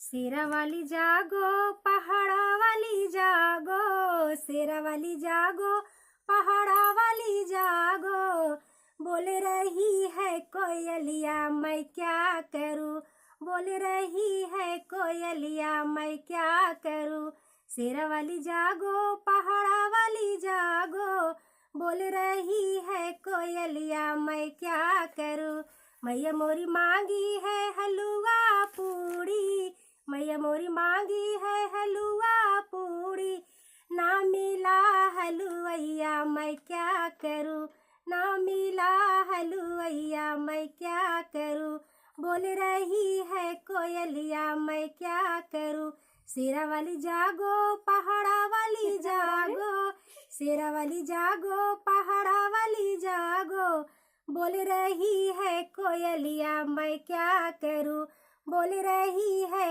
शेरा वाली जागो पहाड़ा वाली जागो, शेरा वाली जागो पहाड़ा वाली जागो। बोल रही है कोयलिया मैं क्या करूं, बोल रही है कोयलिया मैं क्या करूं। शेरा वाली जागो पहाड़ा वाली जागो, बोल रही है कोयलिया मैं क्या करूं। मैया मोरी मांगी है हलवा पूड़ी, मैया मोरी मांगी है हलवा पूड़ी। ना मिला हलवैया मैं क्या करूं, ना मिला हलवैया मैं क्या करूं। बोल रही है कोयलिया मैं क्या करूं। शेरा वाली जागो पहाड़ा वाली जागो, शेरा वाली जागो पहाड़ा वाली जागो। बोल रही है कोयलिया मैं क्या करूं, बोल रही है